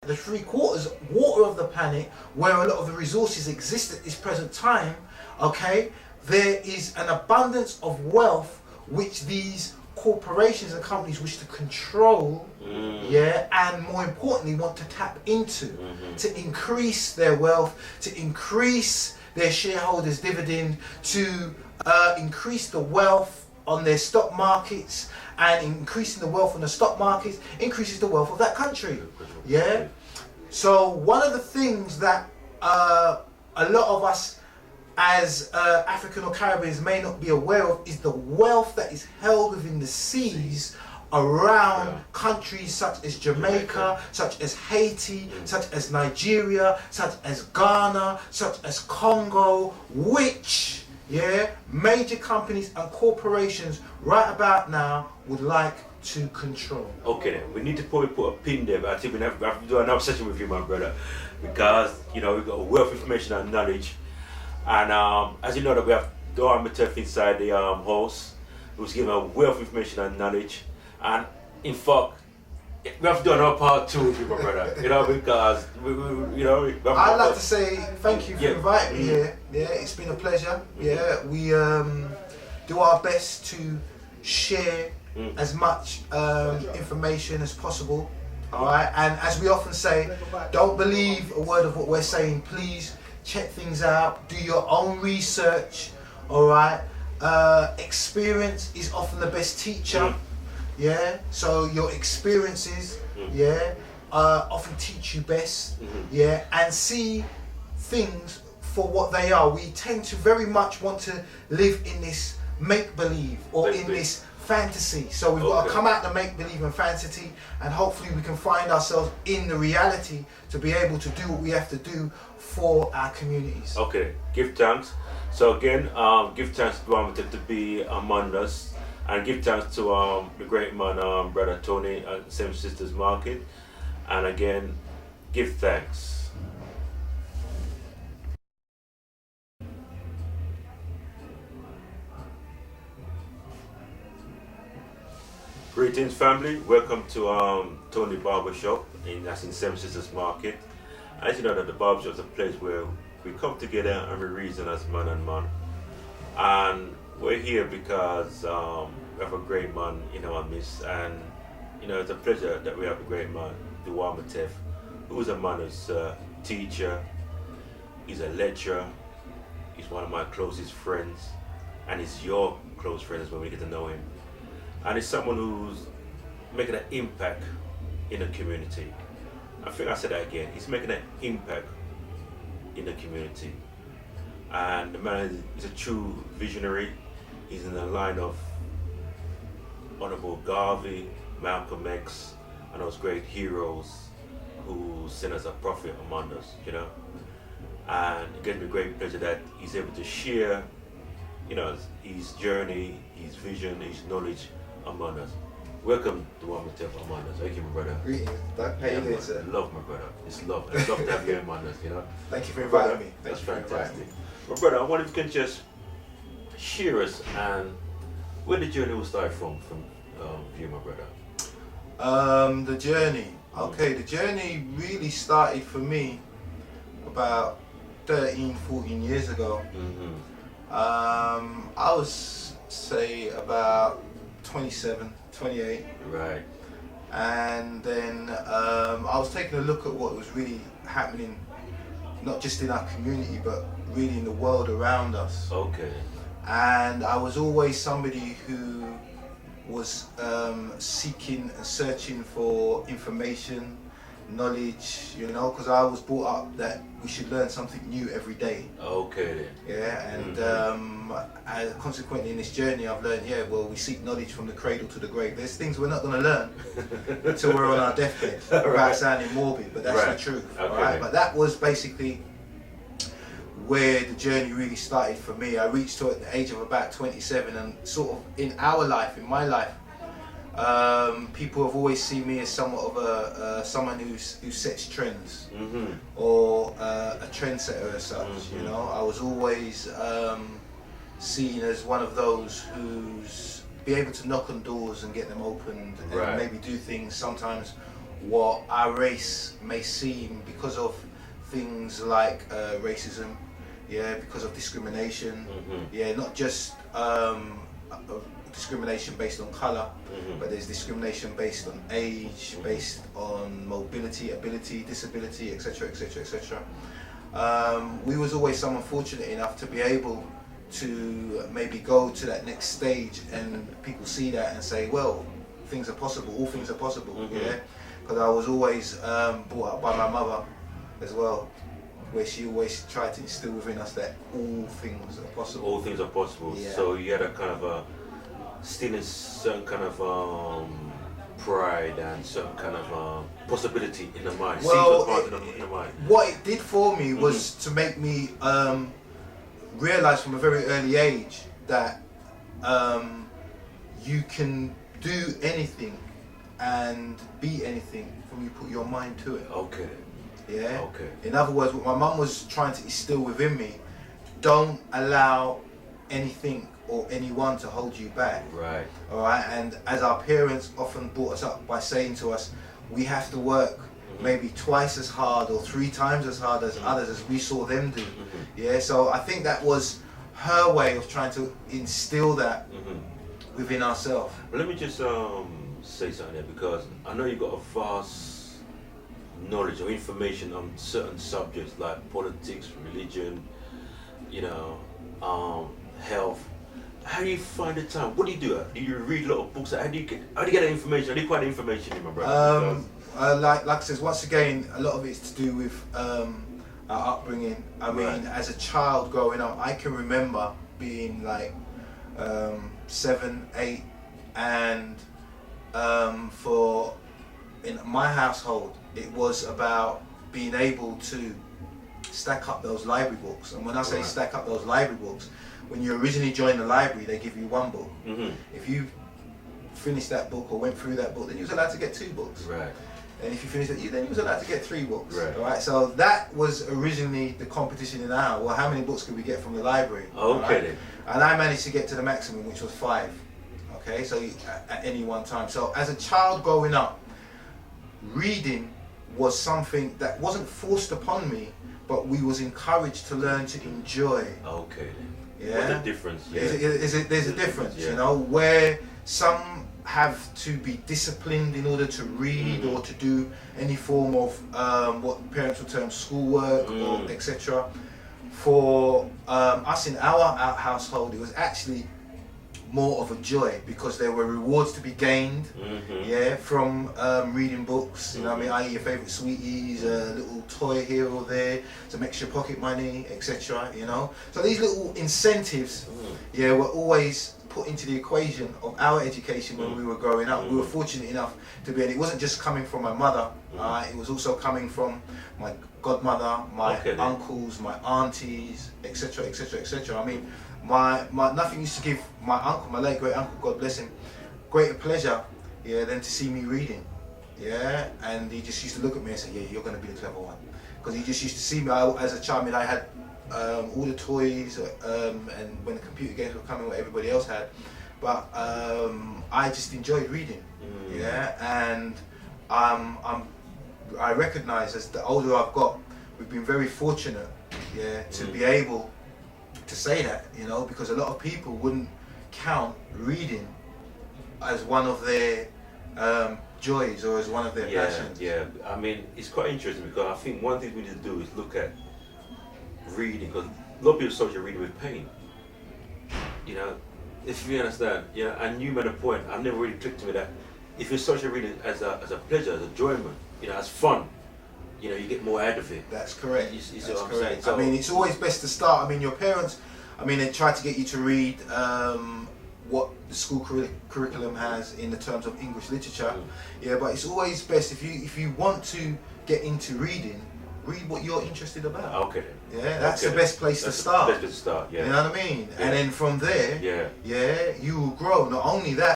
the 3/4 water of the planet, where a lot of the resources exist at this present time, okay, there is an abundance of wealth which these corporations and companies wish to control, yeah, and more importantly want to tap into, to increase their wealth, to increase their shareholders' dividend, to increase the wealth on their stock markets, and increasing the wealth on the stock markets increases the wealth of that country. Yeah. So one of the things that a lot of us as African or Caribbeans may not be aware of is the wealth that is held within the seas around countries such as Jamaica, such as Haiti, such as Nigeria, such as Ghana, such as Congo, which major companies and corporations right about now would like to control. Okay, then we need to probably put a pin there, but I think we have to do another session with you, my brother, because we've got a wealth of information and knowledge, and as you know that we have Duamutef inside the house, who's giving a wealth of information and knowledge, and in fact, we have to do another part 2 with you, my brother. Because I'd like to say thank you for inviting me here. Yeah, it's been a pleasure. Yeah, we do our best to share as much information as possible. All right, and as we often say, don't believe a word of what we're saying. Please check things out. Do your own research. All right, experience is often the best teacher. Yeah, so your experiences, often teach you best, and see things for what they are. We tend to very much want to live in this make-believe or in this fantasy. So we've got to come out the make-believe and fantasy, and hopefully we can find ourselves in the reality to be able to do what we have to do for our communities. Okay, give thanks. So again, give thanks to Duamutef to be among us. And give thanks to the great man, Brother Tony at Seven Sisters Market. And again, give thanks. Greetings, family. Welcome to Tony Barber Shop that's in Seven Sisters Market. As you know, that the barber shop is a place where we come together and we reason as man and man. And we're here because we have a great man in our midst, and it's a pleasure that we have a great man, Duamutef, who's a man who's a teacher, he's a lecturer, he's one of my closest friends, and he's your close friends when we get to know him. And he's someone who's making an impact in the community. I think I said that again, he's making an impact in the community. And the man is a true visionary. He's in the line of Honorable Garvey, Malcolm X, and those great heroes who sent us a prophet among us, And it gives me great pleasure that he's able to share, his journey, his vision, his knowledge among us. Welcome to Duamutef among us. Thank you, my brother. Greetings. How you doing, sir? Love, my brother. It's love. It's love to have you among us, Thank you for inviting me. That's fantastic. My brother, I wonder if you can just share us and where the journey will start from you, my brother. The journey. Okay, the journey really started for me about 13, 14 years ago. I was, say, about 27, 28. Right. And then I was taking a look at what was really happening, not just in our community, but really in the world around us. Okay. And I was always somebody who was seeking and searching for information, knowledge, because I was brought up that we should learn something new every day. Okay. Yeah, and consequently in this journey I've learned, we seek knowledge from the cradle to the grave. There's things we're not going to learn until we're on our deathbed, without sounding morbid, but that's the truth. Okay. All right? But that was basically where the journey really started for me. I reached to at the age of about 27, and sort of in our life, in my life, people have always seen me as somewhat of someone who sets trends, or a trendsetter as such. I was always seen as one of those who's be able to knock on doors and get them opened, and maybe do things sometimes what our race may seem because of things like racism, yeah, because of discrimination, yeah, not just discrimination based on colour, but there's discrimination based on age, based on mobility, ability, disability, etc., etc., etc. We was always someone fortunate enough to be able to maybe go to that next stage, and people see that and say, well, things are possible, all things are possible, yeah, because I was always brought up by my mother as well, where she always tried to instill within us that all things are possible. All things are possible. Yeah. So you had a kind of a still a certain kind of pride and certain kind of possibility in the mind. Well, In the mind. what it did for me was to make me realize from a very early age that you can do anything and be anything when you put your mind to it. Okay. Yeah. Okay. In other words, what my mum was trying to instill within me: don't allow anything or anyone to hold you back. Right. All right. And as our parents often brought us up by saying to us, we have to work maybe twice as hard or 3 times as hard as others as we saw them do. Yeah. So I think that was her way of trying to instill that within ourselves. Well, let me just say something there, because I know you've got a vast knowledge or information on certain subjects like politics, religion, you know, health. How do you find the time? What do you do? Do you read a lot of books? How do you get that information? How do you find the information in, my brother? Like I said, once again, a lot of it's to do with our upbringing. I mean, as a child growing up, I can remember being like 7, 8, and in my household, it was about being able to stack up those library books. And when I say stack up those library books, when you originally joined the library, they give you 1 book. If you finished that book or went through that book, then you was allowed to get 2 books. Right. And if you finished it, then you was allowed to get 3 books. Right. All right. So that was originally the competition in our. Well, how many books could we get from the library? Okay. Right? And I managed to get to the maximum, which was 5. Okay. So at any one time. So as a child growing up, reading was something that wasn't forced upon me, but we was encouraged to learn to enjoy. Okay. Yeah. What's the difference? Yeah. There's a difference, yeah. you know, where some have to be disciplined in order to read or to do any form of what parents would term schoolwork or etc. For us in our household, it was actually more of a joy, because there were rewards to be gained, yeah, from reading books. You know what I mean? I.e. your favourite sweeties, a little toy here or there, some extra pocket money, etc. You know, so these little incentives, yeah, were always put into the equation of our education when we were growing up. We were fortunate enough to be, and it wasn't just coming from my mother. It was also coming from my godmother, my uncles, my aunties, etc., etc., etc. I mean, my nothing used to give my uncle, my late great uncle, God bless him, greater pleasure, yeah, than to see me reading, yeah. And he just used to look at me and say, yeah, you're going to be the clever one, because he just used to see me as a child. I mean, I had all the toys, and when the computer games were coming, what everybody else had, but I just enjoyed reading, yeah. And I recognise, as the older I've got, we've been very fortunate, yeah, to be able to say that, you know, because a lot of people wouldn't count reading as one of their joys or as one of their passions. Yeah, I mean, it's quite interesting, because I think one thing we need to do is look at reading, because a lot of people associate reading with pain. You know, if you understand, yeah, and you made a point, I've never really clicked to me that if you associate reading as a pleasure, as enjoyment, you know, as fun, you know, you get more out of it. That's correct. You see That's what I'm correct. saying? So, I mean, it's always best to start. I mean, your parents, I mean, they try to get you to read what the school curriculum has in the terms of English literature. Yeah, but it's always best if you want to get into reading, read what you're interested about. Okay. Yeah, that's the best place to start. Best place to start. Yeah. You know what I mean? Yeah. And then from there, Yeah. yeah, you will grow. Not only that,